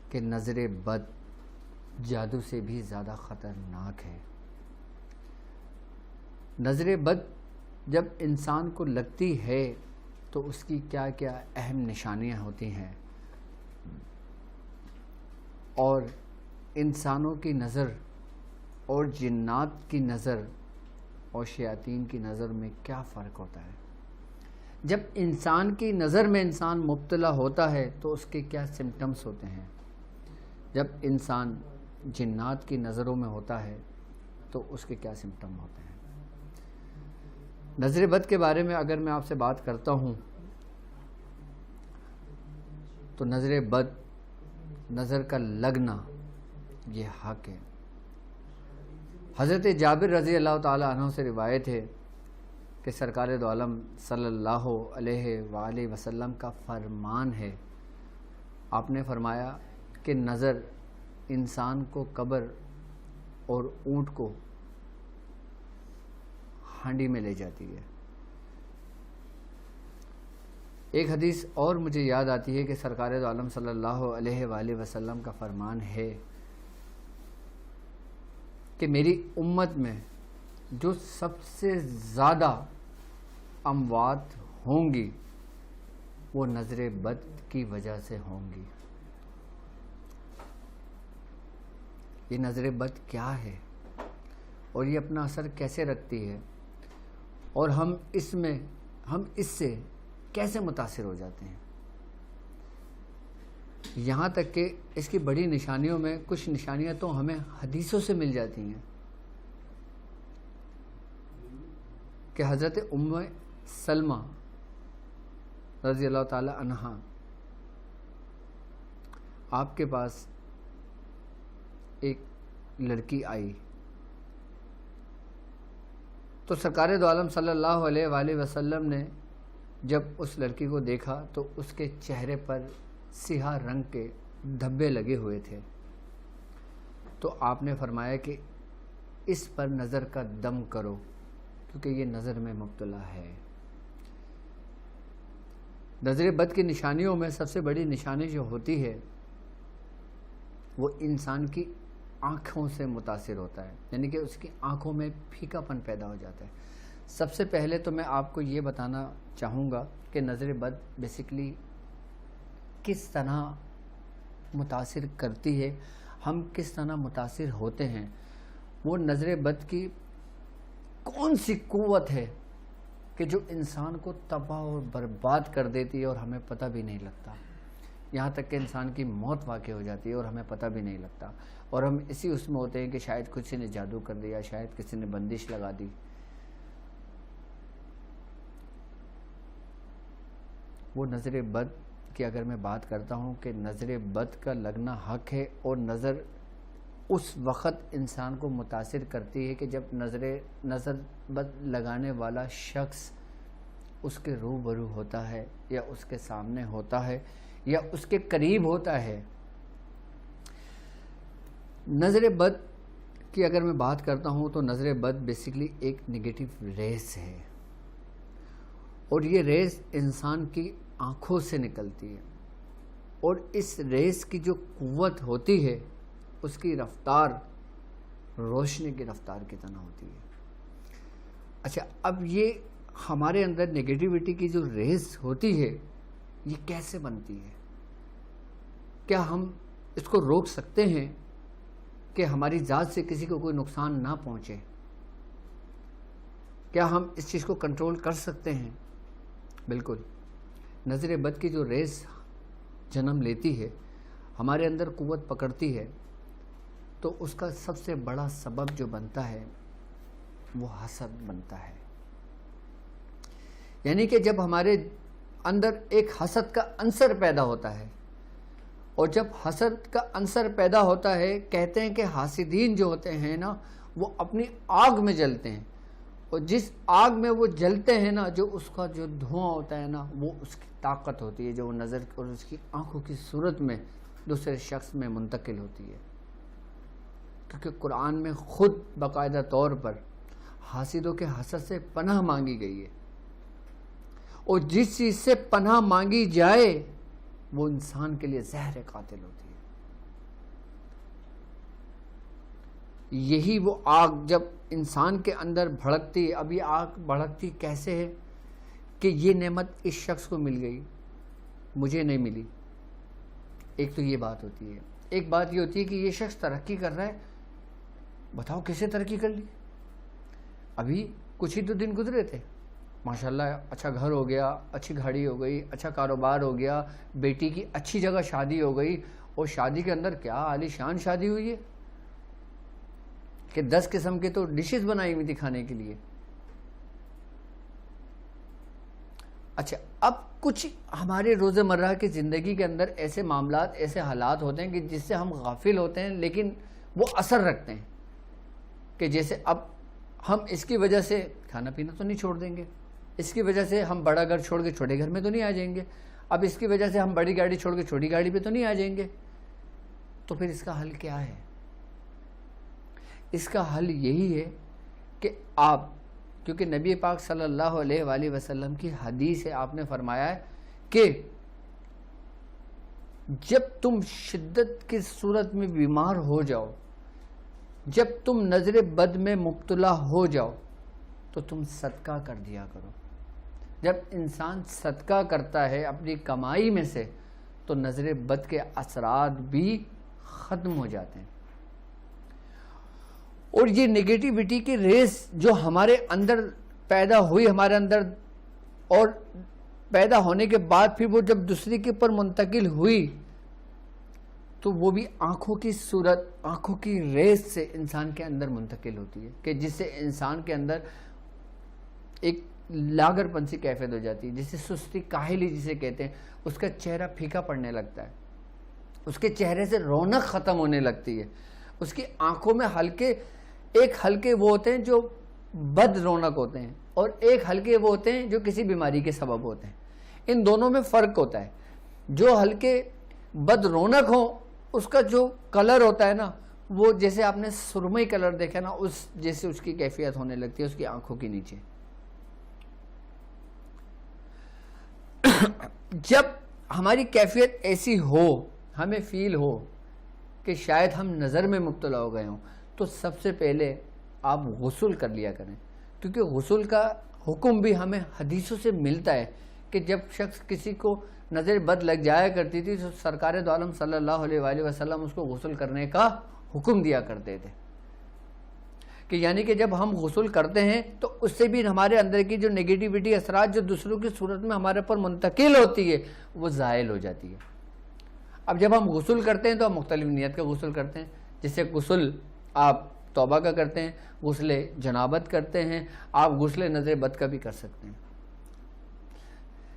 کہ نظر بد جادو سے بھی زیادہ خطرناک ہے۔ نظر بد جب انسان کو لگتی ہے تو اس کی کیا کیا اہم نشانیاں ہوتی ہیں، اور انسانوں کی نظر اور جنات کی نظر اور شیاطین کی نظر میں کیا فرق ہوتا ہے۔ جب انسان کی نظر میں انسان مبتلا ہوتا ہے تو اس کے کیا سمٹمز ہوتے ہیں، جب انسان جنات کی نظروں میں ہوتا ہے تو اس کے کیا سمٹم ہوتے ہیں۔ نظر بد کے بارے میں اگر میں آپ سے بات کرتا ہوں تو نظر بد، نظر کا لگنا یہ حق ہے۔ حضرت جابر رضی اللہ تعالیٰ عنہ سے روایت ہے کہ سرکار دو عالم صلی اللہ علیہ وآلہ وسلم کا فرمان ہے، آپ نے فرمایا کہ نظر انسان کو قبر اور اونٹ کو ہانڈی میں لے جاتی ہے۔ ایک حدیث اور مجھے یاد آتی ہے کہ سرکار دو عالم صلی اللہ علیہ وآلہ وسلم کا فرمان ہے کہ میری امت میں جو سب سے زیادہ اموات ہوں گی وہ نظر بد کی وجہ سے ہوں گی۔ یہ نظر بد کیا ہے اور یہ اپنا اثر کیسے رکھتی ہے، اور ہم اس سے کیسے متاثر ہو جاتے ہیں۔ یہاں تک کہ اس کی بڑی نشانیوں میں کچھ نشانیاں تو ہمیں حدیثوں سے مل جاتی ہیں کہ حضرت ام سلمہ رضی اللہ تعالی عنہا آپ کے پاس ایک لڑکی آئی تو سرکار دو عالم صلی اللہ علیہ وآلہ وسلم نے جب اس لڑکی کو دیکھا تو اس کے چہرے پر سیاہ رنگ کے دھبے لگے ہوئے تھے، تو آپ نے فرمایا کہ اس پر نظر کا دم کرو کیونکہ یہ نظر میں مبتلا ہے۔ نظر بد کی نشانیوں میں سب سے بڑی نشانی جو ہوتی ہے وہ انسان کی آنکھوں سے متاثر ہوتا ہے، یعنی کہ اس کی آنکھوں میں پھیکا پن پیدا ہو جاتا ہے۔ سب سے پہلے تو میں آپ کو یہ بتانا چاہوں گا کہ نظر بد بیسیکلی کس طرح متاثر کرتی ہے، ہم کس طرح متاثر ہوتے ہیں، وہ نظر بد کی کون سی قوت ہے کہ جو انسان کو تباہ اور برباد کر دیتی ہے اور ہمیں پتہ بھی نہیں لگتا، یہاں تک کہ انسان کی موت واقع ہو جاتی ہے اور ہمیں پتہ بھی نہیں لگتا، اور ہم اسی اس میں ہوتے ہیں کہ شاید کسی نے جادو کر دیا، شاید کسی نے بندش لگا دی۔ وہ نظر بد کی اگر میں بات کرتا ہوں کہ نظر بد کا لگنا حق ہے، اور نظر اس وقت انسان کو متاثر کرتی ہے کہ جب نظر بد لگانے والا شخص اس کے روبرو ہوتا ہے یا اس کے سامنے ہوتا ہے یا اس کے قریب ہوتا ہے۔ نظر بد کی اگر میں بات کرتا ہوں تو نظر بد بیسیکلی ایک نگیٹو ریز ہے، اور یہ ریز انسان کی آنکھوں سے نکلتی ہے، اور اس ریز کی جو قوت ہوتی ہے اس کی رفتار روشنی کی رفتار کی طرح ہوتی ہے۔ اچھا، اب یہ ہمارے اندر نیگیٹیوٹی کی جو ریز ہوتی ہے یہ کیسے بنتی ہے؟ کیا ہم اس کو روک سکتے ہیں کہ ہماری ذات سے کسی کو کوئی نقصان نہ پہنچے؟ کیا ہم اس چیز کو کنٹرول کر سکتے ہیں؟ بالکل۔ نظر بد کی جو ریز جنم لیتی ہے، ہمارے اندر قوت پکڑتی ہے، تو اس کا سب سے بڑا سبب جو بنتا ہے وہ حسد بنتا ہے۔ یعنی کہ جب ہمارے اندر ایک حسد کا عنصر پیدا ہوتا ہے، اور جب حسد کا عنصر پیدا ہوتا ہے، کہتے ہیں کہ حاسدین جو ہوتے ہیں نا وہ اپنی آگ میں جلتے ہیں، اور جس آگ میں وہ جلتے ہیں نا، جو اس کا جو دھواں ہوتا ہے نا، وہ اس کی طاقت ہوتی ہے جو وہ نظر اور اس کی آنکھوں کی صورت میں دوسرے شخص میں منتقل ہوتی ہے۔ کیونکہ قرآن میں خود باقاعدہ طور پر حاسدوں کے حسد سے پناہ مانگی گئی ہے، اور جس چیز سے پناہ مانگی جائے وہ انسان کے لیے زہر قاتل ہوتی ہے۔ یہی وہ آگ جب انسان کے اندر بھڑکتی، اب یہ آگ بھڑکتی کیسے ہے کہ یہ نعمت اس شخص کو مل گئی، مجھے نہیں ملی. ایک تو یہ بات ہوتی ہے. ایک بات یہ ہوتی ہے کہ یہ شخص ترقی کر رہا ہے، بتاؤ کیسے ترقی کر لی. ابھی کچھ ہی تو دن گزرے تھے، ماشاءاللہ اچھا گھر ہو گیا، اچھی گاڑی ہو گئی، اچھا کاروبار ہو گیا، بیٹی کی اچھی جگہ شادی ہو گئی، اور شادی کے اندر کیا عالی شان شادی ہوئی ہے کہ 10 قسم کے تو ڈشز بنائی ہوئی تھی کھانے کے لیے. اچھا اب کچھ ہمارے روزمرہ کی زندگی کے اندر ایسے معاملات، ایسے حالات ہوتے ہیں کہ جس سے ہم غافل ہوتے ہیں، لیکن وہ اثر رکھتے ہیں. کہ جیسے اب ہم اس کی وجہ سے کھانا پینا تو نہیں چھوڑ دیں گے، اس کی وجہ سے ہم بڑا گھر چھوڑ کے چھوٹے گھر میں تو نہیں آ جائیں گے، اب اس کی وجہ سے ہم بڑی گاڑی چھوڑ کے چھوٹی گاڑی پہ تو نہیں آ جائیں گے. تو پھر اس کا حل کیا ہے؟ اس کا حل یہی ہے کہ آپ، کیونکہ نبی پاک صلی اللہ علیہ وآلہ وسلم کی حدیث ہے، آپ نے فرمایا ہے کہ جب تم شدت کی صورت میں بیمار ہو جاؤ، جب تم نظر بد میں مبتلا ہو جاؤ تو تم صدقہ کر دیا کرو. جب انسان صدقہ کرتا ہے اپنی کمائی میں سے تو نظر بد کے اثرات بھی ختم ہو جاتے ہیں. اور یہ نگیٹیوٹی کی ریس جو ہمارے اندر پیدا ہوئی، ہمارے اندر، اور پیدا ہونے کے بعد پھر وہ جب دوسری کے اوپر منتقل ہوئی تو وہ بھی آنکھوں کی صورت، آنکھوں کی ریس سے انسان کے اندر منتقل ہوتی ہے، کہ جس سے انسان کے اندر ایک لاغر پن سی کیفیت ہو جاتی ہے، جسے سستی کاہلی جسے کہتے ہیں. اس کا چہرہ پھیکا پڑنے لگتا ہے، اس کے چہرے سے رونق ختم ہونے لگتی ہے، اس کی آنکھوں میں ایک ہلکے وہ ہوتے ہیں جو بد رونق ہوتے ہیں، اور ایک ہلکے وہ ہوتے ہیں جو کسی بیماری کے سبب ہوتے ہیں. ان دونوں میں فرق ہوتا ہے. جو ہلکے بد رونق ہوں اس کا جو کلر ہوتا ہے نا، وہ جیسے آپ نے سرمئی کلر دیکھا نا، اس جیسے اس کی کیفیت ہونے لگتی ہے اس کی آنکھوں کے نیچے. جب ہماری کیفیت ایسی ہو، ہمیں فیل ہو کہ شاید ہم نظر میں مبتلا ہو گئے ہوں، تو سب سے پہلے آپ غسل کر لیا کریں. کیونکہ غسل کا حکم بھی ہمیں حدیثوں سے ملتا ہے کہ جب شخص کسی کو نظر بد لگ جایا کرتی تھی تو سرکار دو عالم صلی اللہ علیہ وآلہ وسلم اس کو غسل کرنے کا حکم دیا کرتے تھے. کہ یعنی کہ جب ہم غسل کرتے ہیں تو اس سے بھی ہمارے اندر کی جو نگیٹیوٹی اثرات جو دوسروں کی صورت میں ہمارے پر منتقل ہوتی ہے وہ زائل ہو جاتی ہے. اب جب ہم غسل کرتے ہیں تو ہم مختلف نیت کا غسل کرتے ہیں. جیسے غسل آپ توبہ کا کرتے ہیں، غسل جنابت کرتے ہیں، آپ غسل نظر بد کا بھی کر سکتے ہیں.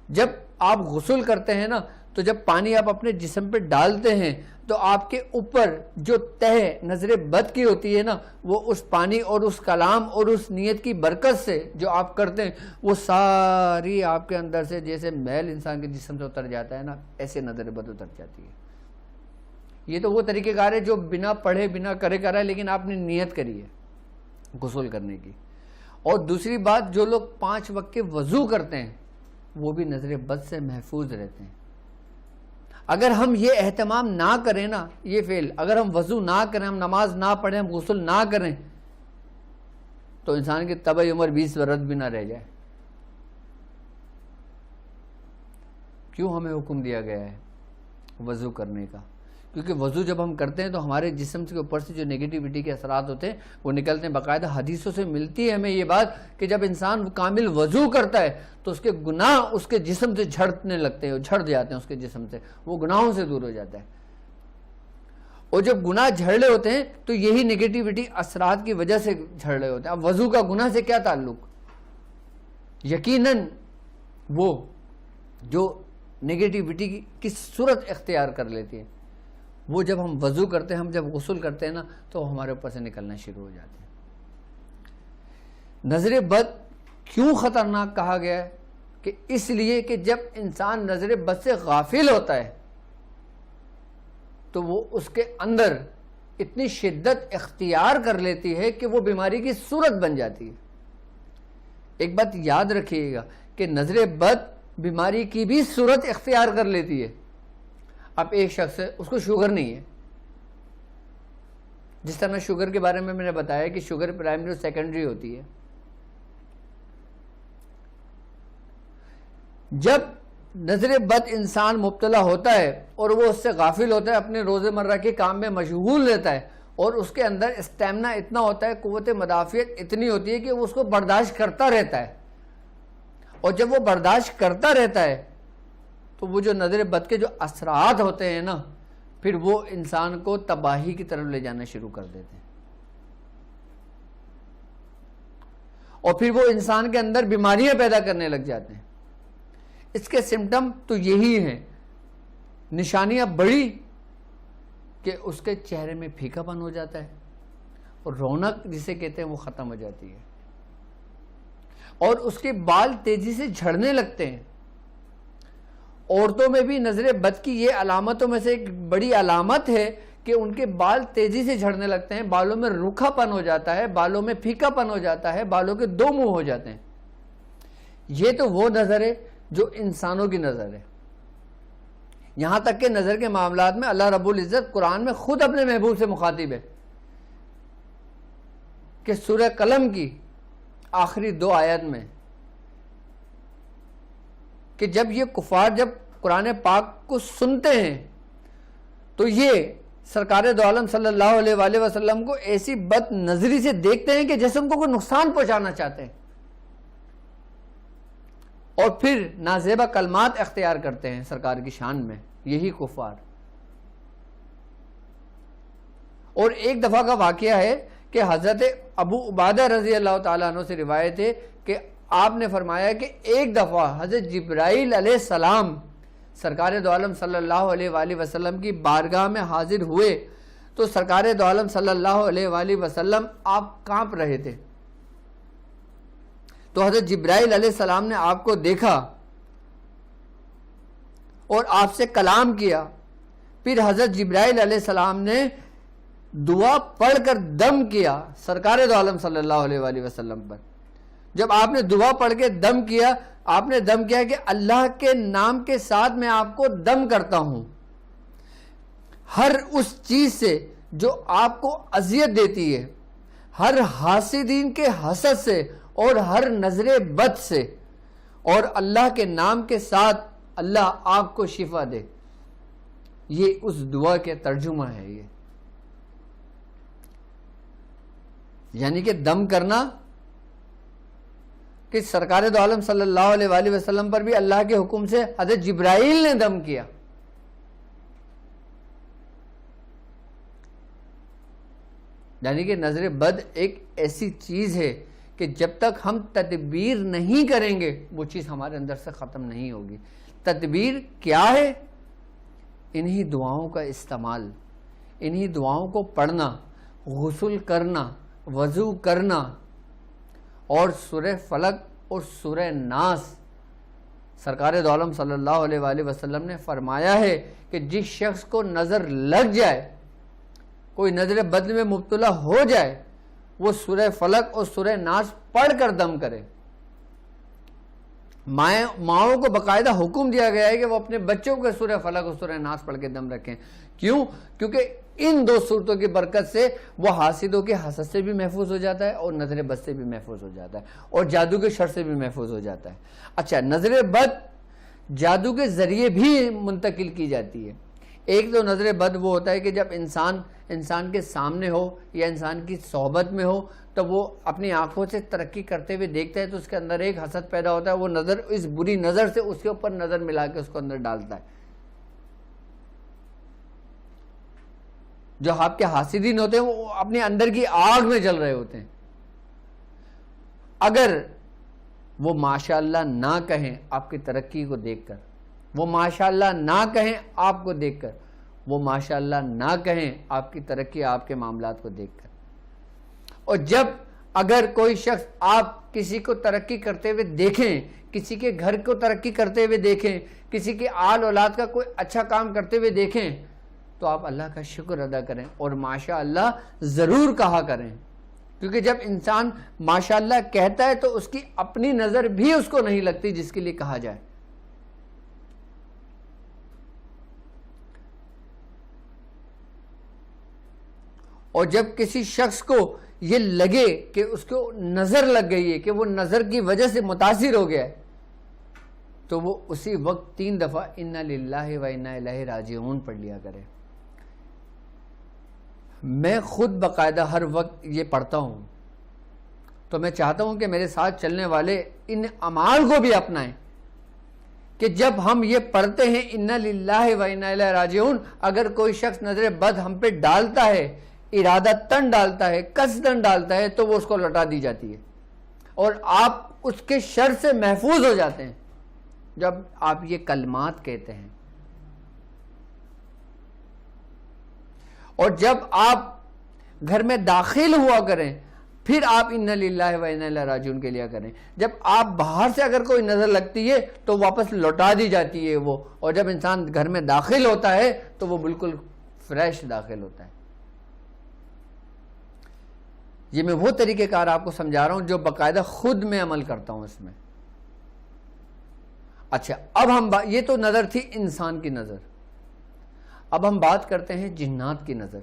جب آپ غسل کرتے ہیں نا تو جب پانی آپ اپنے جسم پہ ڈالتے ہیں تو آپ کے اوپر جو تہ نظر بد کی ہوتی ہے نا، وہ اس پانی اور اس کلام اور اس نیت کی برکت سے جو آپ کرتے ہیں وہ ساری آپ کے اندر سے جیسے میل انسان کے جسم سے اتر جاتا ہے نا، ایسے نظر بد اتر جاتی ہے. یہ تو وہ طریقہ کار ہے جو بنا پڑھے بنا کرے کرا ہے، لیکن آپ نے نیت کری ہے غسل کرنے کی. اور دوسری بات، جو لوگ 5 وقت کے وضو کرتے ہیں وہ بھی نظر بد سے محفوظ رہتے ہیں. اگر ہم یہ اہتمام نہ کریں نا، یہ فعل، اگر ہم وضو نہ کریں، ہم نماز نہ پڑھیں، ہم غسل نہ کریں، تو انسان کی طبعی عمر 20 برس بھی نہ رہ جائے. کیوں ہمیں حکم دیا گیا ہے وضو کرنے کا؟ کیونکہ وضو جب ہم کرتے ہیں تو ہمارے جسم کے اوپر سے جو نگیٹیوٹی کے اثرات ہوتے ہیں وہ نکلتے ہیں. باقاعدہ حدیثوں سے ملتی ہے ہمیں یہ بات کہ جب انسان کامل وضو کرتا ہے تو اس کے گناہ اس کے جسم سے جھڑنے لگتے ہیں، جھڑ جاتے ہیں اس کے جسم سے، وہ گناہوں سے دور ہو جاتا ہے. اور جب گناہ جھڑ رہے ہوتے ہیں تو یہی نگیٹیوٹی اثرات کی وجہ سے جھڑ رہے ہوتے ہیں. اب وضو کا گناہ سے کیا تعلق؟ یقیناً وہ جو نگیٹیوٹی کی صورت اختیار کر لیتی ہے، وہ جب ہم وضو کرتے ہیں، ہم جب غسل کرتے ہیں نا تو ہمارے اوپر سے نکلنا شروع ہو جاتے ہیں. نظر بد کیوں خطرناک کہا گیا ہے؟ کہ اس لیے کہ جب انسان نظر بد سے غافل ہوتا ہے تو وہ اس کے اندر اتنی شدت اختیار کر لیتی ہے کہ وہ بیماری کی صورت بن جاتی ہے. ایک بات یاد رکھیے گا کہ نظر بد بیماری کی بھی صورت اختیار کر لیتی ہے. اب ایک شخص ہے، اس کو شوگر نہیں ہے، جس طرح شوگر کے بارے میں نے بتایا کہ شوگر پرائمری اور سیکنڈری ہوتی ہے. جب نظر بد انسان مبتلا ہوتا ہے اور وہ اس سے غافل ہوتا ہے، اپنے روزمرہ کے کام میں مشغول رہتا ہے، اور اس کے اندر اسٹیمنا اتنا ہوتا ہے، قوت مدافعت اتنی ہوتی ہے کہ وہ اس کو برداشت کرتا رہتا ہے، اور جب وہ برداشت کرتا رہتا ہے تو وہ جو نظر بد کے جو اثرات ہوتے ہیں نا، پھر وہ انسان کو تباہی کی طرف لے جانا شروع کر دیتے ہیں، اور پھر وہ انسان کے اندر بیماریاں پیدا کرنے لگ جاتے ہیں. اس کے سمٹم تو یہی ہیں. نشانیاں بڑی کہ اس کے چہرے میں پھیکا پن ہو جاتا ہے، اور رونق جسے کہتے ہیں وہ ختم ہو جاتی ہے، اور اس کے بال تیزی سے جھڑنے لگتے ہیں. عورتوں میں بھی نظر بد کی یہ علامتوں میں سے ایک بڑی علامت ہے کہ ان کے بال تیزی سے جھڑنے لگتے ہیں، بالوں میں روکھا پن ہو جاتا ہے، بالوں میں پھیکا پن ہو جاتا ہے، بالوں کے دو منہ ہو جاتے ہیں. یہ تو وہ نظر ہے جو انسانوں کی نظر ہے. یہاں تک کہ نظر کے معاملات میں اللہ رب العزت قرآن میں خود اپنے محبوب سے مخاطب ہے کہ سورہ قلم کی آخری 2 آیت میں کہ جب یہ کفار جب قرآن پاک کو سنتے ہیں تو یہ سرکار دو عالم صلی اللہ علیہ وآلہ وسلم کو ایسی بد نظری سے دیکھتے ہیں کہ جیسے ان کو کوئی نقصان پہنچانا چاہتے ہیں، اور پھر نازیبہ کلمات اختیار کرتے ہیں سرکار کی شان میں یہی کفار. اور ایک دفعہ کا واقعہ ہے کہ حضرت ابو عبادہ رضی اللہ تعالیٰ عنہ سے روایت ہے کہ آپ نے فرمایا کہ ایک دفعہ حضرت جبرائیل علیہ السلام سرکار دو عالم صلی اللہ علیہ وآلہ وسلم کی بارگاہ میں حاضر ہوئے تو سرکار دو عالم صلی اللہ علیہ وآلہ وسلم آپ کانپ رہے تھے. تو حضرت جبرائیل علیہ السلام نے آپ کو دیکھا اور آپ سے کلام کیا. پھر حضرت جبرائیل علیہ السلام نے دعا پڑھ کر دم کیا سرکار دو عالم صلی اللہ علیہ وآلہ وسلم پر. جب آپ نے دعا پڑھ کے دم کیا، آپ نے دم کیا کہ اللہ کے نام کے ساتھ میں آپ کو دم کرتا ہوں، ہر اس چیز سے جو آپ کو اذیت دیتی ہے، ہر حاسدین کے حسد سے اور ہر نظر بد سے، اور اللہ کے نام کے ساتھ اللہ آپ کو شفا دے. یہ اس دعا کے ترجمہ ہے. یہ یعنی کہ دم کرنا کہ سرکار دو عالم صلی اللہ علیہ وآلہ وسلم پر بھی اللہ کے حکم سے حضرت جبرائیل نے دم کیا. یعنی کہ نظر بد ایک ایسی چیز ہے کہ جب تک ہم تدبیر نہیں کریں گے وہ چیز ہمارے اندر سے ختم نہیں ہوگی. تدبیر کیا ہے؟ انہی دعاؤں کا استعمال، انہی دعاؤں کو پڑھنا، غسل کرنا، وضو کرنا، اور سورہ فلق اور سورہ ناس. سرکار دو عالم صلی اللہ علیہ وآلہ وسلم نے فرمایا ہے کہ جس شخص کو نظر لگ جائے، کوئی نظر بد میں مبتلا ہو جائے، وہ سورہ فلق اور سورہ ناس پڑھ کر دم کرے. ماؤں کو باقاعدہ حکم دیا گیا ہے کہ وہ اپنے بچوں کو سورہ فلق اور سورہ ناس پڑھ کے دم رکھیں. کیوں؟ کیونکہ ان 2 صورتوں کی برکت سے وہ حاسدوں کے حسد سے بھی محفوظ ہو جاتا ہے، اور نظر بد سے بھی محفوظ ہو جاتا ہے، اور جادو کے شر سے بھی محفوظ ہو جاتا ہے. اچھا، نظر بد جادو کے ذریعے بھی منتقل کی جاتی ہے. ایک تو نظر بد وہ ہوتا ہے کہ جب انسان کے سامنے ہو یا انسان کی صحبت میں ہو تو وہ اپنی آنکھوں سے ترقی کرتے ہوئے دیکھتا ہے تو اس کے اندر ایک حسد پیدا ہوتا ہے، وہ نظر اس بری نظر سے اس کے اوپر نظر ملا کے اس کو اندر ڈالتا ہے. جو آپ کے حاسدین ہوتے ہیں وہ اپنے اندر کی آگ میں جل رہے ہوتے ہیں. اگر وہ ماشاءاللہ نہ کہیں آپ کی ترقی کو دیکھ کر، وہ ماشاءاللہ نہ کہیں آپ کو دیکھ کر، وہ ماشاءاللہ نہ کہیں آپ کی ترقی، آپ کے معاملات کو دیکھ کر، اور جب اگر کوئی شخص آپ کسی کو ترقی کرتے ہوئے دیکھیں، کسی کے گھر کو ترقی کرتے ہوئے دیکھیں، کسی کے آل اولاد کا کوئی اچھا کام کرتے ہوئے دیکھیں، تو آپ اللہ کا شکر ادا کریں اور ماشاءاللہ ضرور کہا کریں. کیونکہ جب انسان ماشاءاللہ کہتا ہے تو اس کی اپنی نظر بھی اس کو نہیں لگتی جس کے لیے کہا جائے. اور جب کسی شخص کو یہ لگے کہ اس کو نظر لگ گئی ہے، کہ وہ نظر کی وجہ سے متاثر ہو گیا ہے، تو وہ اسی وقت 3 دفعہ انا للہ و انا الیہ راجعون پڑھ لیا کرے۔ میں خود باقاعدہ ہر وقت یہ پڑھتا ہوں، تو میں چاہتا ہوں کہ میرے ساتھ چلنے والے ان اعمال کو بھی اپنائیں، کہ جب ہم یہ پڑھتے ہیں انا للہ و انا الیہ راجعون، اگر کوئی شخص نظر بد ہم پہ ڈالتا ہے، ارادتاً ڈالتا ہے، قصداً ڈالتا ہے، تو وہ اس کو لوٹا دی جاتی ہے، اور آپ اس کے شر سے محفوظ ہو جاتے ہیں جب آپ یہ کلمات کہتے ہیں۔ اور جب آپ گھر میں داخل ہوا کریں، پھر آپ انا للہ و انا الیہ راجعون کے لیا کریں۔ جب آپ باہر سے اگر کوئی نظر لگتی ہے تو واپس لوٹا دی جاتی ہے وہ، اور جب انسان گھر میں داخل ہوتا ہے تو وہ بالکل فریش داخل ہوتا ہے۔ یہ میں وہ طریقہ کار آپ کو سمجھا رہا ہوں جو باقاعدہ خود میں عمل کرتا ہوں اس میں۔ اچھا، اب ہم یہ تو نظر تھی انسان کی نظر، اب ہم بات کرتے ہیں جنات کی نظر،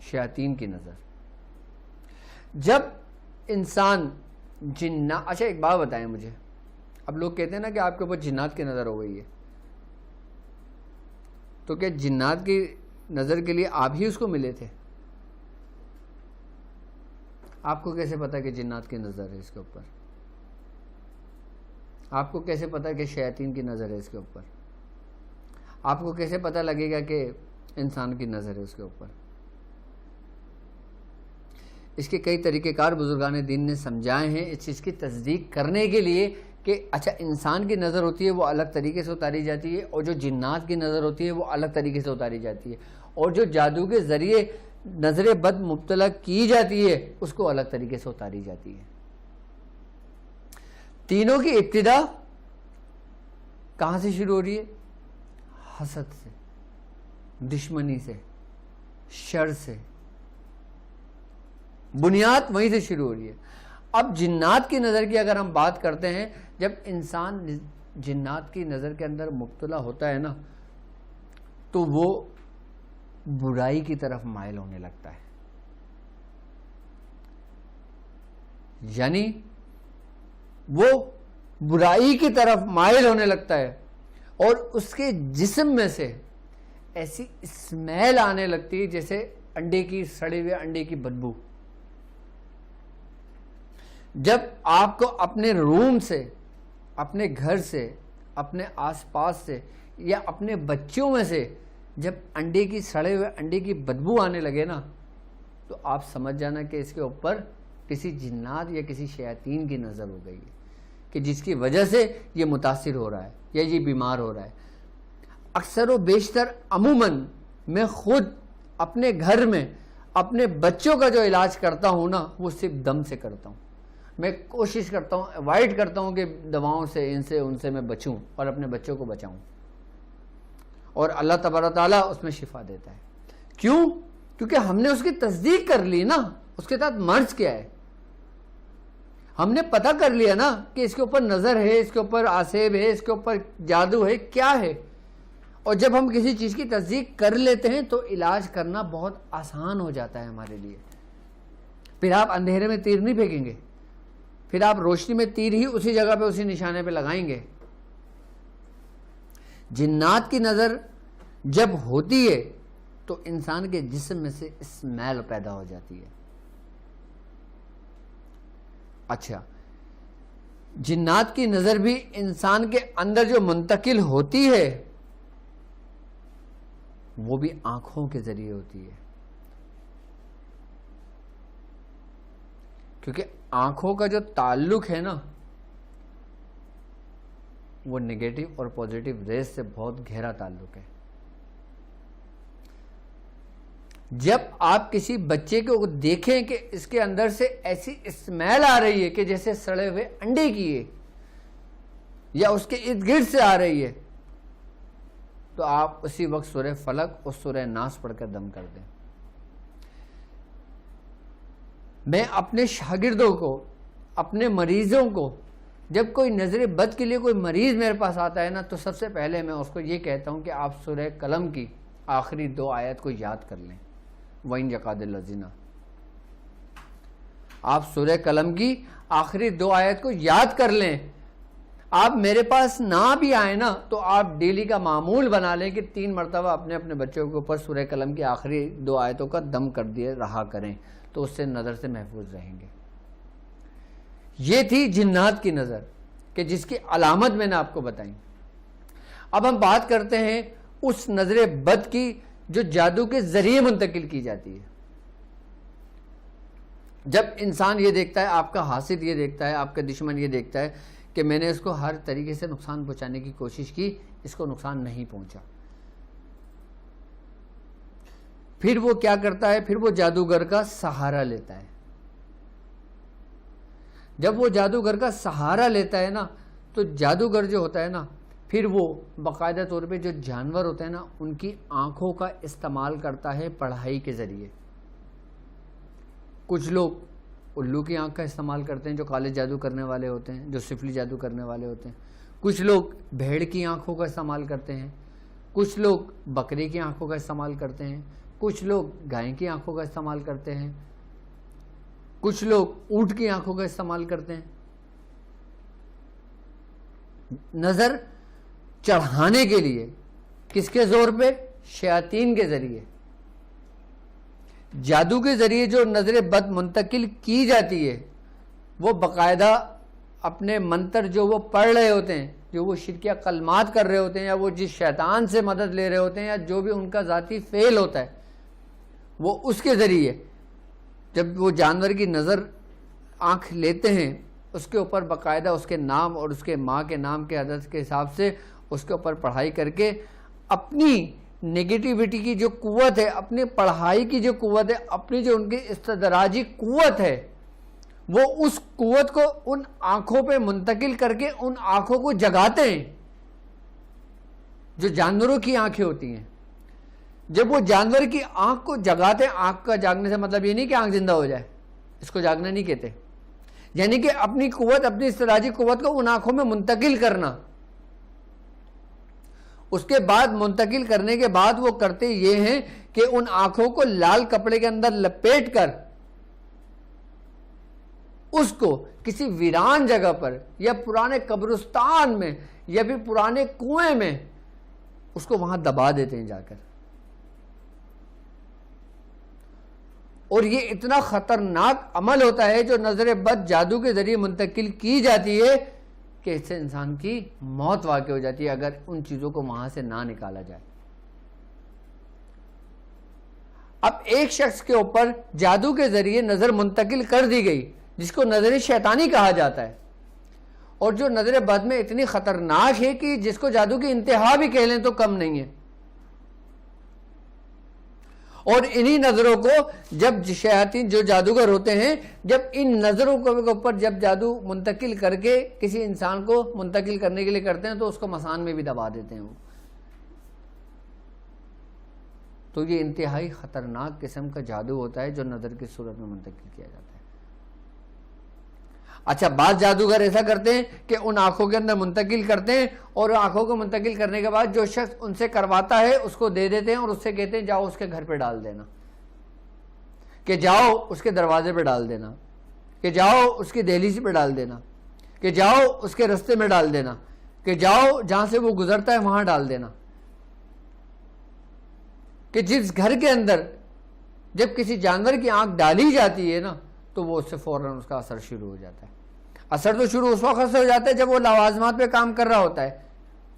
شیاطین کی نظر۔ جب انسان اچھا ایک بات بتائیں مجھے، اب لوگ کہتے ہیں نا کہ آپ کے اوپر جنات کی نظر ہو گئی ہے، تو کیا جنات کی نظر کے لیے آپ ہی اس کو ملے تھے؟ آپ کو کیسے پتا کہ جنات کی نظر ہے اس کے اوپر؟ آپ کو کیسے پتا کہ شیاطین کی نظر ہے اس کے اوپر؟ آپ کو کیسے پتا لگے گا کہ انسان کی نظر ہے اس کے اوپر؟ اس کے کئی طریقہ کار بزرگان دین نے سمجھائے ہیں اس چیز کی تصدیق کرنے کے لیے کہ اچھا انسان کی نظر ہوتی ہے وہ الگ طریقے سے اتاری جاتی ہے، اور جو جنات کی نظر ہوتی ہے وہ الگ طریقے سے اتاری جاتی ہے، اور جو جادو کے ذریعے نظر بد مبتلا کی جاتی ہے اس کو الگ طریقے سے اتاری جاتی ہے۔ تینوں کی ابتدا کہاں سے شروع ہو رہی ہے؟ حسد سے، دشمنی سے، شر سے، بنیاد وہیں سے شروع ہو رہی ہے۔ اب جنات کی نظر کی اگر ہم بات کرتے ہیں، جب انسان جنات کی نظر کے اندر مبتلا ہوتا ہے نا، تو وہ برائی کی طرف مائل ہونے لگتا ہے، یعنی وہ برائی کی طرف مائل ہونے لگتا ہے، اور اس کے جسم میں سے ایسی اسمیل آنے لگتی ہے جیسے انڈے کی، سڑے ہوئے انڈے کی بدبو۔ جب آپ کو اپنے روم سے، اپنے گھر سے، اپنے آس پاس سے، یا اپنے بچوں میں سے جب انڈے کی، سڑے ہوئے انڈے کی بدبو آنے لگے نا، تو آپ سمجھ جانا کہ اس کے اوپر کسی جنات یا کسی شیاطین کی نظر ہو گئی ہے، کہ جس کی وجہ سے یہ متاثر ہو رہا ہے یا یہ بیمار ہو رہا ہے۔ اکثر و بیشتر عموماً میں خود اپنے گھر میں اپنے بچوں کا جو علاج کرتا ہوں نا، وہ صرف دم سے کرتا ہوں۔ میں کوشش کرتا ہوں، اوائڈ کرتا ہوں کہ دواؤں سے، ان سے میں بچوں اور اپنے بچوں کو بچاؤں، اور اللہ تبارک تعالیٰ اس میں شفا دیتا ہے۔ کیوں؟ کیونکہ ہم نے اس کی تصدیق کر لی نا، اس کے ساتھ مرض کیا ہے، ہم نے پتہ کر لیا نا کہ اس کے اوپر نظر ہے، اس کے اوپر آسیب ہے، اس کے اوپر جادو ہے، کیا ہے۔ اور جب ہم کسی چیز کی تصدیق کر لیتے ہیں تو علاج کرنا بہت آسان ہو جاتا ہے ہمارے لیے۔ پھر آپ اندھیرے میں تیر نہیں پھینکیں گے، پھر آپ روشنی میں تیر ہی اسی جگہ پہ، اسی نشانے پہ لگائیں گے۔ جنات کی نظر جب ہوتی ہے تو انسان کے جسم میں سے اسمیل پیدا ہو جاتی ہے۔ اچھا، جنات کی نظر بھی انسان کے اندر جو منتقل ہوتی ہے وہ بھی آنکھوں کے ذریعے ہوتی ہے، کیونکہ آنکھوں کا جو تعلق ہے نا، وہ نیگیٹو اور پوزیٹو ریز سے بہت گہرا تعلق ہے۔ جب آپ کسی بچے کو دیکھیں کہ اس کے اندر سے ایسی اسمیل آ رہی ہے کہ جیسے سڑے ہوئے انڈے کی ہے، یا اس کے ارد گرد سے آ رہی ہے، تو آپ اسی وقت سورہ فلق اور سورہ ناس پڑھ کر دم کر دیں۔ میں اپنے شاگردوں کو، اپنے مریضوں کو، جب کوئی نظر بد کے لیے کوئی مریض میرے پاس آتا ہے نا، تو سب سے پہلے میں اس کو یہ کہتا ہوں کہ آپ سورہ قلم کی آخری 2 آیت کو یاد کر لیں، وَإِنْ يَكَادِ الَّذِينَ. آپ سورہ قلم کی آخری 2 آیت کو یاد کر لیں. آپ میرے پاس نہ بھی آئے نا تو آپ ڈیلی کا معمول بنا لیں کہ 3 مرتبہ اپنے اپنے بچوں کے اوپر سورہ قلم کی آخری 2 آیتوں کا دم کر دیے رہا کریں, تو اس سے نظر سے محفوظ رہیں گے. یہ تھی جنات کی نظر کہ جس کی علامت میں نے آپ کو بتائی. اب ہم بات کرتے ہیں اس نظر بد کی جو جادو کے ذریعے منتقل کی جاتی ہے. جب انسان یہ دیکھتا ہے, آپ کا حاسد یہ دیکھتا ہے, آپ کا دشمن یہ دیکھتا ہے کہ میں نے اس کو ہر طریقے سے نقصان پہنچانے کی کوشش کی, اس کو نقصان نہیں پہنچا, پھر وہ کیا کرتا ہے, پھر وہ جادوگر کا سہارا لیتا ہے. جب وہ جادوگر کا سہارا لیتا ہے نا, تو جادوگر جو ہوتا ہے نا, پھر وہ باقاعدہ طور پہ جو جانور ہوتے ہیں نا ان کی آنکھوں کا استعمال کرتا ہے پڑھائی کے ذریعے. کچھ لوگ الو کی آنکھ کا استعمال کرتے ہیں جو کالے جادو کرنے والے ہوتے ہیں, جو سفلی جادو کرنے والے ہوتے ہیں. کچھ لوگ بھیڑ کی آنکھوں کا استعمال کرتے ہیں, کچھ لوگ بکری کی آنکھوں کا استعمال کرتے ہیں, کچھ لوگ گائے کی آنکھوں کا استعمال کرتے ہیں, کچھ لوگ اونٹ کی آنکھوں کا استعمال کرتے ہیں. نظر چڑھانے کے لیے کس کے زور پہ؟ شیاطین کے ذریعے. جادو کے ذریعے جو نظر بد منتقل کی جاتی ہے وہ باقاعدہ اپنے منتر جو وہ پڑھ رہے ہوتے ہیں, جو وہ شرکیہ کلمات کر رہے ہوتے ہیں, یا وہ جس شیطان سے مدد لے رہے ہوتے ہیں, یا جو بھی ان کا ذاتی فعل ہوتا ہے, وہ اس کے ذریعے جب وہ جانور کی نظر آنکھ لیتے ہیں اس کے اوپر باقاعدہ اس کے نام اور اس کے ماں کے نام کے عدد کے حساب سے اس کے اوپر پڑھائی کر کے اپنی نیگیٹیوٹی کی جو قوت ہے, اپنی پڑھائی کی جو قوت ہے, اپنی جو ان کی استدراجی قوت ہے, وہ اس قوت کو ان آنکھوں پہ منتقل کر کے ان آنکھوں کو جگاتے ہیں جو جانوروں کی آنکھیں ہوتی ہیں. جب وہ جانور کی آنکھ کو جگاتے ہیں, آنکھ کا جاگنے سے مطلب یہ نہیں کہ آنکھ زندہ ہو جائے, اس کو جاگنا نہیں کہتے, یعنی کہ اپنی قوت, اپنی استدراجی قوت کو ان آنکھوں میں منتقل کرنا. اس کے بعد منتقل کرنے کے بعد وہ کرتے یہ ہیں کہ ان آنکھوں کو لال کپڑے کے اندر لپیٹ کر اس کو کسی ویران جگہ پر یا پرانے قبرستان میں یا پھر پرانے کنویں میں اس کو وہاں دبا دیتے ہیں جا کر. اور یہ اتنا خطرناک عمل ہوتا ہے جو نظر بد جادو کے ذریعے منتقل کی جاتی ہے کہ اس سے انسان کی موت واقع ہو جاتی ہے اگر ان چیزوں کو وہاں سے نہ نکالا جائے. اب ایک شخص کے اوپر جادو کے ذریعے نظر منتقل کر دی گئی جس کو نظر شیطانی کہا جاتا ہے, اور جو نظر بد میں اتنی خطرناک ہے کہ جس کو جادو کی انتہا بھی کہہ لیں تو کم نہیں ہے. اور انہی نظروں کو جب شیاطین جو جادوگر ہوتے ہیں, جب ان نظروں کے اوپر جب جادو منتقل کر کے کسی انسان کو منتقل کرنے کے لیے کرتے ہیں تو اس کو مسان میں بھی دبا دیتے ہیں وہ. تو یہ انتہائی خطرناک قسم کا جادو ہوتا ہے جو نظر کی صورت میں منتقل کیا جاتا ہے. اچھا, بعض جادوگر ایسا کرتے ہیں کہ ان آنکھوں کے اندر منتقل کرتے ہیں, اور آنکھوں کو منتقل کرنے کے بعد جو شخص ان سے کرواتا ہے اس کو دے دیتے ہیں اور اس سے کہتے ہیں جاؤ اس کے گھر پہ ڈال دینا, کہ جاؤ اس کے دروازے پہ ڈال دینا, کہ جاؤ اس کی دہلیز پہ ڈال دینا, کہ جاؤ اس کے رستے میں ڈال دینا, کہ جاؤ جہاں سے وہ گزرتا ہے وہاں ڈال دینا. کہ جس گھر کے اندر جب کسی جانور کی آنکھ ڈالی جاتی ہے نا تو وہ اس سے فوراً اس کا اثر شروع ہو جاتا ہے. اثر تو شروع اس وقت سے ہو جاتا ہے جب وہ لوازمات پہ کام کر رہا ہوتا ہے,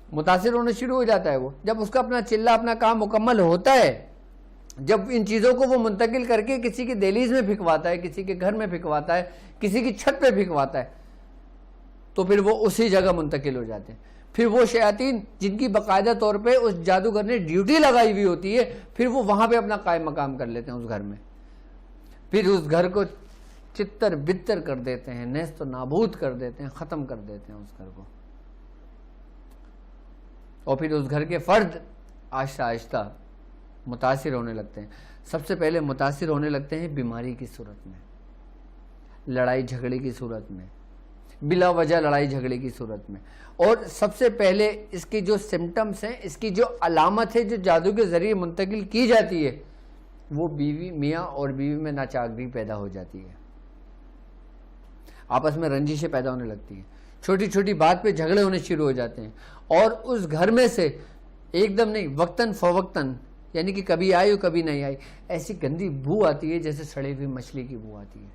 متاثر ہونا شروع ہو جاتا ہے وہ, جب اس کا اپنا چلہ اپنا کام مکمل ہوتا ہے, جب ان چیزوں کو وہ منتقل کر کے کسی کی دہلیز میں پھینکواتا ہے, کسی کے گھر میں پھینکواتا ہے, کسی کی چھت پہ پھینکواتا ہے, تو پھر وہ اسی جگہ منتقل ہو جاتے ہیں. پھر وہ شیاطین جن کی باقاعدہ طور پہ اس جادوگر نے ڈیوٹی لگائی ہوئی ہوتی ہے, پھر وہ وہاں پہ اپنا قائم مقام کر لیتے ہیں اس گھر میں, پھر اس گھر کو چتر بتر کر دیتے ہیں, نیست و نابود کر دیتے ہیں, ختم کر دیتے ہیں اس گھر کو. اور پھر اس گھر کے فرد آہستہ آہستہ متاثر ہونے لگتے ہیں. سب سے پہلے متاثر ہونے لگتے ہیں بیماری کی صورت میں, لڑائی جھگڑے کی صورت میں, بلا وجہ لڑائی جھگڑے کی صورت میں. اور سب سے پہلے اس کی جو سمٹمز ہیں, اس کی جو علامت ہے جو جادو کے ذریعے منتقل کی جاتی ہے, وہ بیوی میاں اور بیوی میں ناچاگری پیدا ہو جاتی ہے، آپس میں رنجشیں پیدا ہونے لگتی ہیں، چھوٹی چھوٹی بات پہ جھگڑے ہونے شروع ہو جاتے ہیں، اور اس گھر میں سے ایک دم نہیں، وقتاً فوقتاً، یعنی کہ کبھی آئی اور کبھی نہیں آئی، ایسی گندی بو آتی ہے جیسے سڑی ہوئی مچھلی کی بو آتی ہے،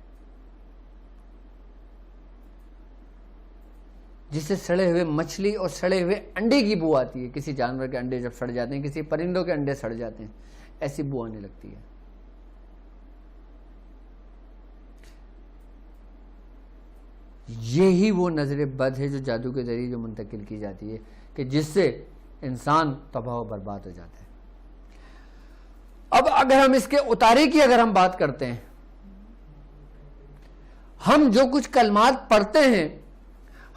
جس سے سڑے ہوئے مچھلی اور سڑے ہوئے انڈے کی بو آتی ہے، کسی جانور کے انڈے جب سڑ جاتے ہیں، کسی پرندوں کے انڈے سڑ جاتے ہیں، ایسی بو آنے لگتی ہے۔ یہی وہ نظر بد ہے جو جادو کے ذریعے جو منتقل کی جاتی ہے، کہ جس سے انسان تباہ و برباد ہو جاتا ہے۔ اب اگر ہم اس کے اتارے کی اگر ہم بات کرتے ہیں، ہم جو کچھ کلمات پڑھتے ہیں،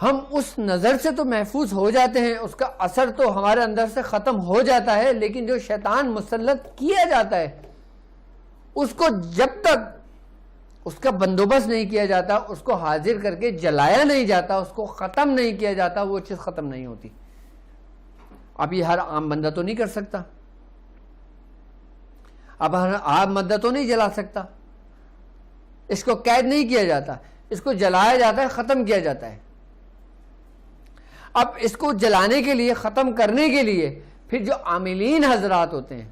ہم اس نظر سے تو محفوظ ہو جاتے ہیں، اس کا اثر تو ہمارے اندر سے ختم ہو جاتا ہے، لیکن جو شیطان مسلط کیا جاتا ہے، اس کو جب تک اس کا بندوبست نہیں کیا جاتا، اس کو حاضر کر کے جلایا نہیں جاتا، اس کو ختم نہیں کیا جاتا، وہ چیز ختم نہیں ہوتی۔ اب یہ ہر عام بندہ تو نہیں کر سکتا، اب ہر عام بندہ تو نہیں جلا سکتا، اس کو قید نہیں کیا جاتا، اس کو جلایا جاتا ہے، ختم کیا جاتا ہے۔ اب اس کو جلانے کے لیے، ختم کرنے کے لیے، پھر جو عاملین حضرات ہوتے ہیں،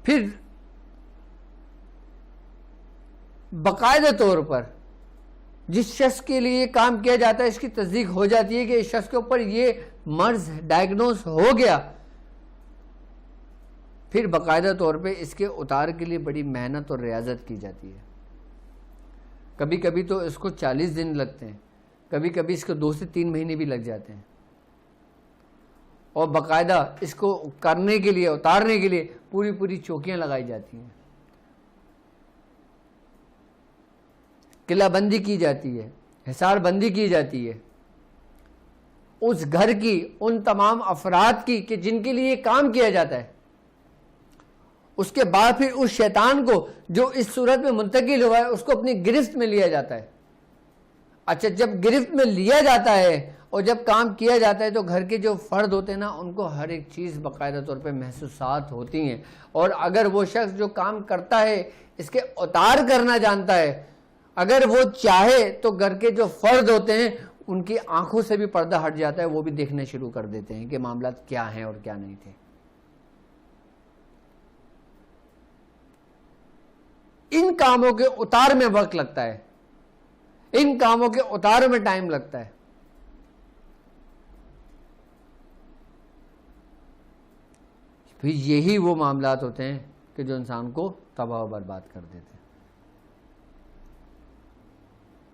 پھر باقاعدہ طور پر جس شخص کے لیے کام کیا جاتا ہے، اس کی تصدیق ہو جاتی ہے کہ اس شخص کے اوپر یہ مرض ڈائگنوز ہو گیا، پھر باقاعدہ طور پہ اس کے اتار کے لیے بڑی محنت اور ریاضت کی جاتی ہے۔ کبھی کبھی تو اس کو 40 دن لگتے ہیں، کبھی کبھی اس کو 2 سے 3 مہینے بھی لگ جاتے ہیں، اور باقاعدہ اس کو کرنے کے لیے، اتارنے کے لیے پوری چوکیاں لگائی جاتی ہیں، قلعہ بندی کی جاتی ہے، حصار بندی کی جاتی ہے اس گھر کی، ان تمام افراد کی کہ جن کے لیے کام کیا جاتا ہے۔ اس کے بعد پھر اس شیطان کو جو اس صورت میں منتقل ہوا ہے، اس کو اپنی گرفت میں لیا جاتا ہے۔ اچھا، جب گرفت میں لیا جاتا ہے اور جب کام کیا جاتا ہے، تو گھر کے جو فرد ہوتے ہیں نا، ان کو ہر ایک چیز باقاعدہ طور پہ محسوسات ہوتی ہیں، اور اگر وہ شخص جو کام کرتا ہے اس کے اتار کرنا جانتا ہے، اگر وہ چاہے تو گھر کے جو فرد ہوتے ہیں ان کی آنکھوں سے بھی پردہ ہٹ جاتا ہے، وہ بھی دیکھنا شروع کر دیتے ہیں کہ معاملات کیا ہیں اور کیا نہیں تھے۔ ان کاموں کے اتار میں وقت لگتا ہے، ان کاموں کے اتار میں ٹائم لگتا ہے۔ پھر یہی وہ معاملات ہوتے ہیں کہ جو انسان کو تباہ و برباد کر دیتے ہیں۔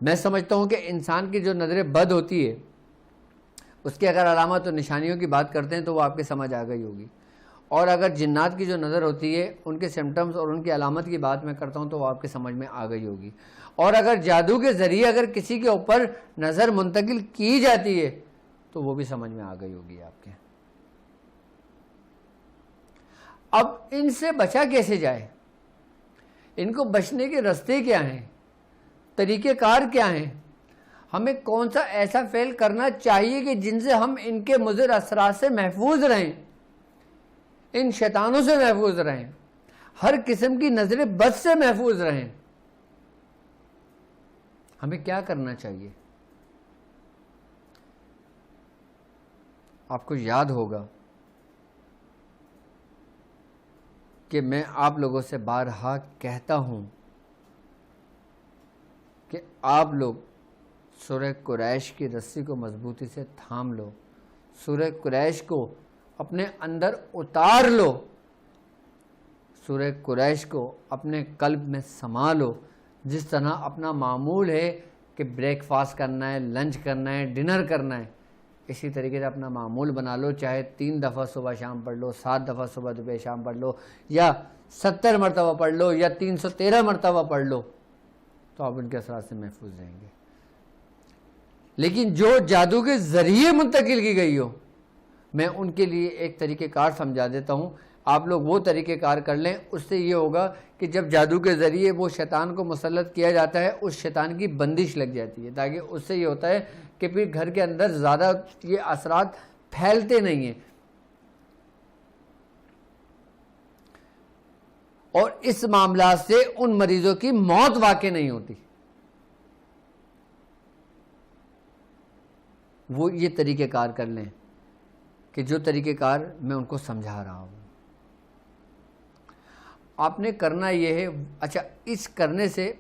میں سمجھتا ہوں کہ انسان کی جو نظر بد ہوتی ہے، اس کی اگر علامات اور نشانیوں کی بات کرتے ہیں تو وہ آپ کے سمجھ آ گئی ہوگی، اور اگر جنات کی جو نظر ہوتی ہے، ان کے سمٹمز اور ان کی علامت کی بات میں کرتا ہوں تو وہ آپ کے سمجھ میں آ گئی ہوگی، اور اگر جادو کے ذریعے اگر کسی کے اوپر نظر منتقل کی جاتی ہے تو وہ بھی سمجھ میں آ گئی ہوگی آپ کے۔ اب ان سے بچا کیسے جائے؟ ان کو بچنے کے راستے کیا ہیں؟ طریقہ کار کیا ہیں؟ ہمیں کون سا ایسا فعل کرنا چاہیے کہ جن سے ہم ان کے مضر اثرات سے محفوظ رہیں، ان شیطانوں سے محفوظ رہیں، ہر قسم کی نظر بد سے محفوظ رہیں؟ ہمیں کیا کرنا چاہیے؟ آپ کو یاد ہوگا کہ میں آپ لوگوں سے بارہا کہتا ہوں کہ آپ لوگ سورہ قریش کی رسی کو مضبوطی سے تھام لو، سورہ قریش کو اپنے اندر اتار لو، سورہ قریش کو اپنے قلب میں سما لو۔ جس طرح اپنا معمول ہے کہ بریک فاسٹ کرنا ہے، لنچ کرنا ہے، ڈنر کرنا ہے، اسی طریقے سے اپنا معمول بنا لو، چاہے 3 دفعہ صبح شام پڑھ لو، 7 دفعہ صبح دوپہر شام پڑھ لو، یا 70 مرتبہ پڑھ لو، یا 313 مرتبہ پڑھ لو، تو آپ ان کے اثرات سے محفوظ رہیں گے۔ لیکن جو جادو کے ذریعے منتقل کی گئی ہو، میں ان کے لیے ایک طریقہ کار سمجھا دیتا ہوں، آپ لوگ وہ طریقہ کار کر لیں۔ اس سے یہ ہوگا کہ جب جادو کے ذریعے وہ شیطان کو مسلط کیا جاتا ہے، اس شیطان کی بندش لگ جاتی ہے، تاکہ اس سے یہ ہوتا ہے کہ پھر گھر کے اندر زیادہ یہ اثرات پھیلتے نہیں ہیں۔ اور اس معاملات سے ان مریضوں کی موت واقع نہیں ہوتی. وہ یہ طریقہ کار کر لیں کہ جو طریقہ کار میں ان کو سمجھا رہا ہوں. آپ نے کرنا یہ ہے. اچھا، اس کرنے سے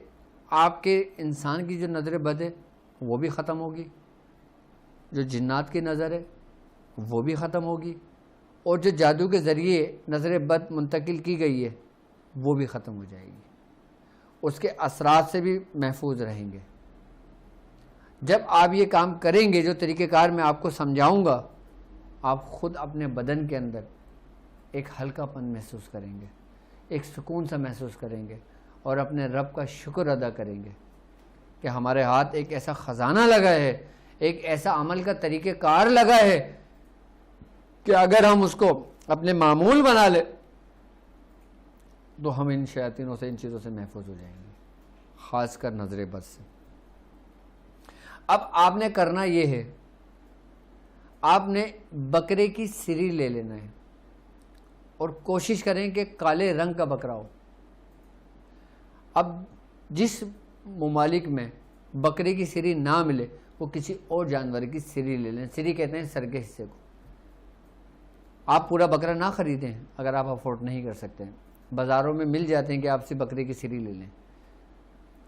آپ کے انسان کی جو نظر بد ہے وہ بھی ختم ہوگی، جو جنات کی نظر ہے وہ بھی ختم ہوگی، اور جو جادو کے ذریعے نظر بد منتقل کی گئی ہے وہ بھی ختم ہو جائے گی. اس کے اثرات سے بھی محفوظ رہیں گے. جب آپ یہ کام کریں گے جو طریقہ کار میں آپ کو سمجھاؤں گا، آپ خود اپنے بدن کے اندر ایک ہلکا پن محسوس کریں گے، ایک سکون سا محسوس کریں گے، اور اپنے رب کا شکر ادا کریں گے کہ ہمارے ہاتھ ایک ایسا خزانہ لگا ہے، ایک ایسا عمل کا طریقہ کار لگا ہے کہ اگر ہم اس کو اپنے معمول بنا لیں تو ہم ان شیاطینوں سے، ان چیزوں سے محفوظ ہو جائیں گے، خاص کر نظر بد سے. اب آپ نے کرنا یہ ہے، آپ نے بکرے کی سری لے لینا ہے اور کوشش کریں کہ کالے رنگ کا بکرا ہو. اب جس ممالک میں بکرے کی سری نہ ملے وہ کسی اور جانور کی سری لے لیں. سری کہتے ہیں سر کے حصے کو. آپ پورا بکرا نہ خریدیں اگر آپ افورڈ نہیں کر سکتے ہیں. بازاروں میں مل جاتے ہیں کہ آپ سے بکرے کی سری لے لیں.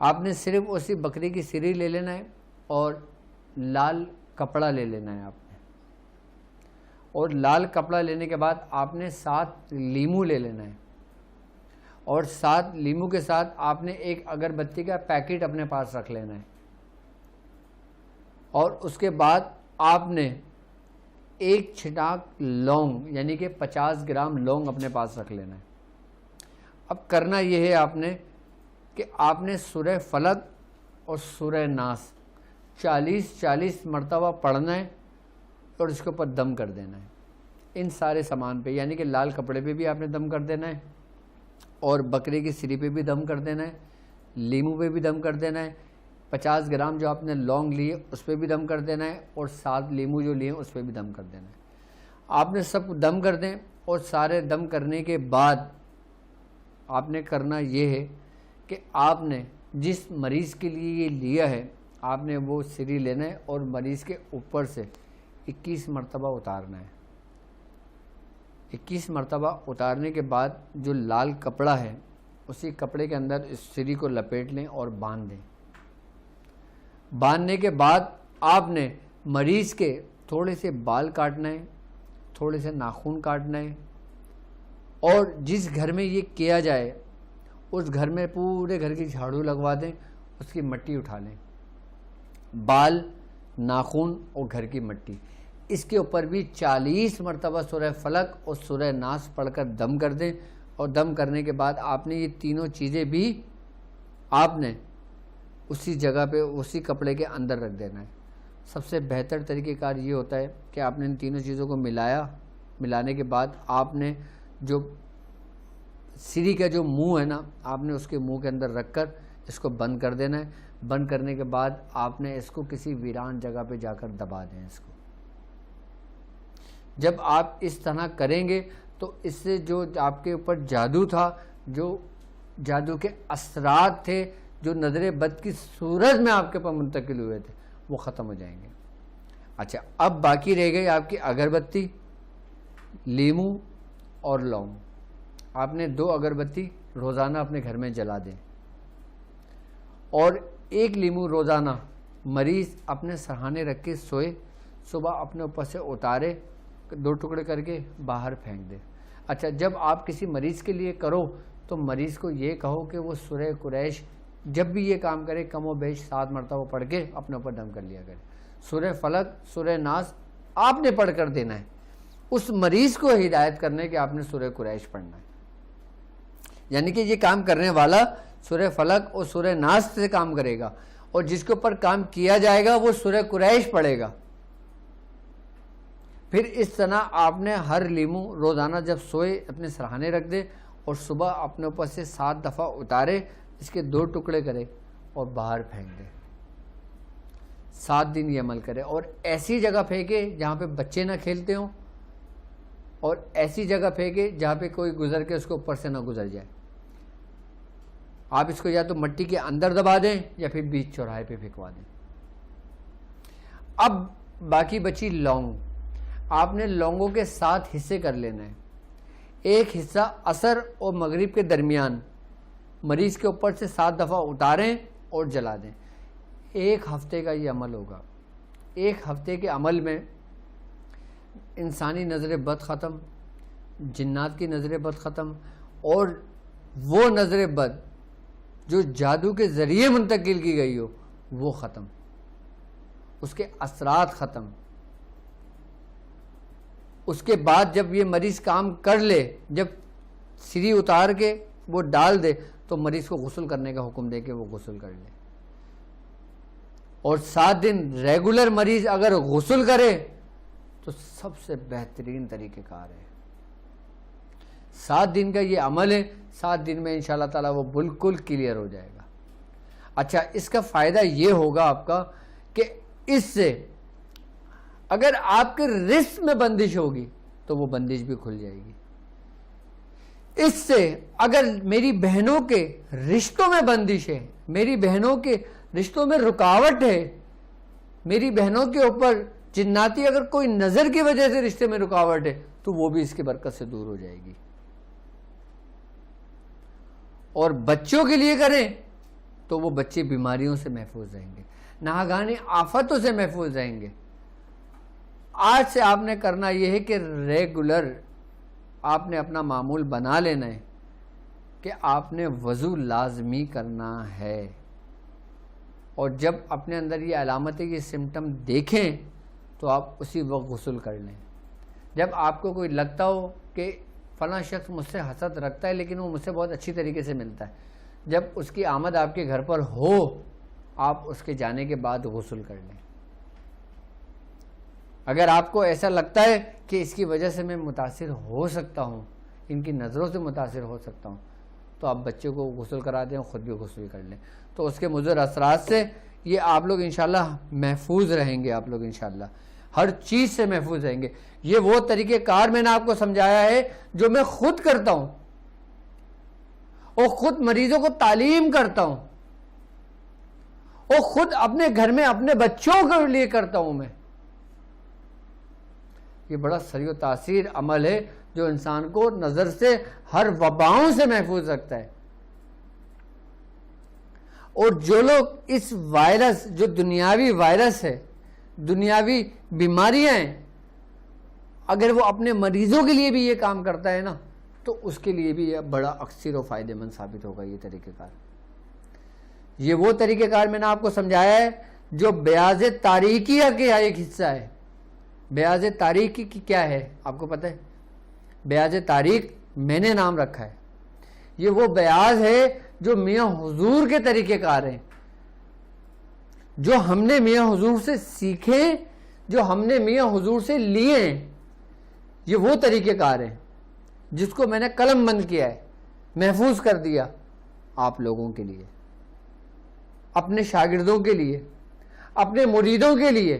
آپ نے صرف اسی بکرے کی سری لے لینا ہے اور لال کپڑا لے لینا ہے آپ نے. اور لال کپڑا لینے کے بعد آپ نے 7 لیمو لے لینا ہے، اور 7 لیمو کے ساتھ آپ نے ایک اگربتی کا پیکٹ اپنے پاس رکھ لینا ہے. اور اس کے بعد آپ نے ایک چھٹاک لونگ یعنی کہ 50 گرام لونگ اپنے پاس رکھ لینا ہے. اب کرنا یہ ہے آپ نے کہ آپ نے سورہ فلق اور سورہ ناس 40 مرتبہ پڑھنا ہے اور اس کے اوپر دم کر دینا ہے ان سارے سامان پہ. یعنی کہ لال کپڑے پہ بھی آپ نے دم کر دینا ہے، اور بکرے کی سری پہ بھی دم کر دینا ہے، لیمو پہ بھی دم کر دینا ہے، 50 گرام جو آپ نے لونگ لیے اس پہ بھی دم کر دینا ہے، اور 7 لیمو جو لیے اس پہ بھی دم کر دینا ہے. آپ نے سب دم کر دیں، اور سارے دم کرنے کے بعد آپ نے کرنا یہ ہے کہ آپ نے جس مریض کے لیے یہ لیا ہے آپ نے وہ سری لینا ہے اور مریض کے اوپر سے 21 مرتبہ اتارنا ہے. 21 مرتبہ اتارنے کے بعد جو لال کپڑا ہے اسی کپڑے کے اندر اس سری کو لپیٹ لیں اور باندھ دیں. باندھنے کے بعد آپ نے مریض کے تھوڑے سے بال کاٹنا ہے، تھوڑے سے ناخن کاٹنا ہے، اور جس گھر میں یہ کیا جائے اس گھر میں پورے گھر کی جھاڑو لگوا دیں، اس کی مٹی اٹھا لیں. بال، ناخن اور گھر کی مٹی، اس کے اوپر بھی 40 مرتبہ سورہ فلق اور سورہ ناس پڑھ کر دم کر دیں. اور دم کرنے کے بعد آپ نے یہ تینوں چیزیں بھی آپ نے اسی جگہ پہ اسی کپڑے کے اندر رکھ دینا ہے. سب سے بہتر طریقہ کار یہ ہوتا ہے کہ آپ نے ان تینوں چیزوں کو ملانے کے بعد آپ نے جو سری کا جو منہ ہے نا آپ نے اس کے منہ کے اندر رکھ کر اس کو بند کر دینا ہے. بند کرنے کے بعد آپ نے اس کو کسی ویران جگہ پہ جا کر دبا دیں. اس کو جب آپ اس طرح کریں گے تو اس سے جو آپ کے اوپر جادو تھا، جو جادو کے اثرات تھے، جو نظر بد کی صورت میں آپ کے اوپر منتقل ہوئے تھے، وہ ختم ہو جائیں گے. اچھا، اب باقی رہ گئی آپ کی اگربتی، لیمو اور لونگ. آپ نے 2 اگربتی روزانہ اپنے گھر میں جلا دیں، اور 1 لیمو روزانہ مریض اپنے سرہانے رکھ کے سوئے، صبح اپنے اوپر سے اتارے 2 ٹکڑے کر کے باہر پھینک دے. اچھا، جب آپ کسی مریض کے لیے کرو تو مریض کو یہ کہو کہ وہ سورہ قریش جب بھی یہ کام کرے کم و بیش 7 مرتبہ پڑھ کے اپنے اوپر دم کر لیا کرے. سورہ فلق، سورہ ناس آپ نے پڑھ کر دینا ہے. اس مریض کو ہدایت کرنے کہ آپ نے سورہ قریش پڑھنا ہے. یعنی کہ یہ کام کرنے والا سورہ فلق اور سورہ ناس سے کام کرے گا، اور جس کے اوپر کام کیا جائے گا وہ سورہ قریش پڑھے گا. پھر اس طرح آپ نے ہر لیمو روزانہ جب سوئے اپنے سرہانے رکھ دے، اور صبح اپنے اوپر سے 7 دفعہ اتارے، اس کے 2 ٹکڑے کرے اور باہر پھینک دے. 7 دن یہ عمل کرے، اور ایسی جگہ پھینکے جہاں پہ بچے نہ کھیلتے ہوں، اور ایسی جگہ پھینکے جہاں پہ کوئی گزر کے اس کو اوپر سے نہ گزر جائے. آپ اس کو یا تو مٹی کے اندر دبا دیں یا پھر بیچ چوراہے پہ پھینکوا دیں۔ اب باقی بچی لونگ، آپ نے لونگوں کے 7 حصے کر لینا ہے۔ ایک حصہ عصر اور مغرب کے درمیان مریض کے اوپر سے 7 دفعہ اتاریں اور جلا دیں۔ 1 ہفتے کا یہ عمل ہوگا۔ 1 ہفتے کے عمل میں انسانی نظر بد ختم، جنات کی نظر بد ختم، اور وہ نظر بد جو جادو کے ذریعے منتقل کی گئی ہو وہ ختم، اس کے اثرات ختم۔ اس کے بعد جب یہ مریض کام کر لے، جب سری اتار کے وہ ڈال دے تو مریض کو غسل کرنے کا حکم دے کہ وہ غسل کر لے، اور 7 دن ریگولر مریض اگر غسل کرے تو سب سے بہترین طریقہ کار ہے۔ 7 دن کا یہ عمل ہے، 7 دن میں انشاءاللہ تعالی وہ بالکل کلیئر ہو جائے گا۔ اچھا، اس کا فائدہ یہ ہوگا آپ کا کہ اس سے اگر آپ کے رزق میں بندش ہوگی تو وہ بندش بھی کھل جائے گی۔ اس سے اگر میری بہنوں کے رشتوں میں بندش ہے، میری بہنوں کے رشتوں میں رکاوٹ ہے، میری بہنوں کے اوپر جناتی اگر کوئی نظر کی وجہ سے رشتے میں رکاوٹ ہے تو وہ بھی اس کی برکت سے دور ہو جائے گی۔ اور بچوں کے لیے کریں تو وہ بچے بیماریوں سے محفوظ رہیں گے، ناگہانی آفتوں سے محفوظ رہیں گے۔ آج سے آپ نے کرنا یہ ہے کہ ریگولر آپ نے اپنا معمول بنا لینا ہے کہ آپ نے وضو لازمی کرنا ہے، اور جب اپنے اندر یہ علامتیں، یہ سمٹم دیکھیں تو آپ اسی وقت غسل کر لیں۔ جب آپ کو کوئی لگتا ہو کہ فلاں شخص مجھ سے حسد رکھتا ہے لیکن وہ مجھ سے بہت اچھی طریقے سے ملتا ہے، جب اس کی آمد آپ کے گھر پر ہو، آپ اس کے جانے کے بعد غسل کر لیں۔ اگر آپ کو ایسا لگتا ہے کہ اس کی وجہ سے میں متاثر ہو سکتا ہوں، ان کی نظروں سے متاثر ہو سکتا ہوں، تو آپ بچے کو غسل کرا دیں اور خود بھی غسل کر لیں، تو اس کے مضر اثرات سے یہ آپ لوگ انشاءاللہ محفوظ رہیں گے۔ آپ لوگ انشاءاللہ ہر چیز سے محفوظ رہیں گے۔ یہ وہ طریقہ کار میں نے آپ کو سمجھایا ہے جو میں خود کرتا ہوں اور خود مریضوں کو تعلیم کرتا ہوں اور خود اپنے گھر میں اپنے بچوں کے لیے کرتا ہوں میں۔ یہ بڑا سریع و تاثیر عمل ہے جو انسان کو نظر سے، ہر وباؤں سے محفوظ رکھتا ہے۔ اور جو لوگ اس وائرس، جو دنیاوی وائرس ہے، دنیاوی بیماریاں ہیں، اگر وہ اپنے مریضوں کے لیے بھی یہ کام کرتا ہے نا تو اس کے لیے بھی یہ بڑا اکثر و فائدہ مند ثابت ہوگا یہ طریقہ کار۔ یہ وہ طریقہ کار میں نے آپ کو سمجھایا ہے جو بیاض تاریکیہ کا ایک حصہ ہے۔ بیاض تاریکی کی کیا ہے آپ کو پتہ ہے؟ بیاض تاریک میں نے نام رکھا ہے، یہ وہ بیاض ہے جو میاں حضور کے طریقہ کار ہیں، جو ہم نے میاں حضور سے سیکھے، جو ہم نے میاں حضور سے لیے ہیں۔ یہ وہ طریقہ کار ہیں جس کو میں نے قلم بند کیا ہے، محفوظ کر دیا آپ لوگوں کے لیے، اپنے شاگردوں کے لیے، اپنے مریدوں کے لیے،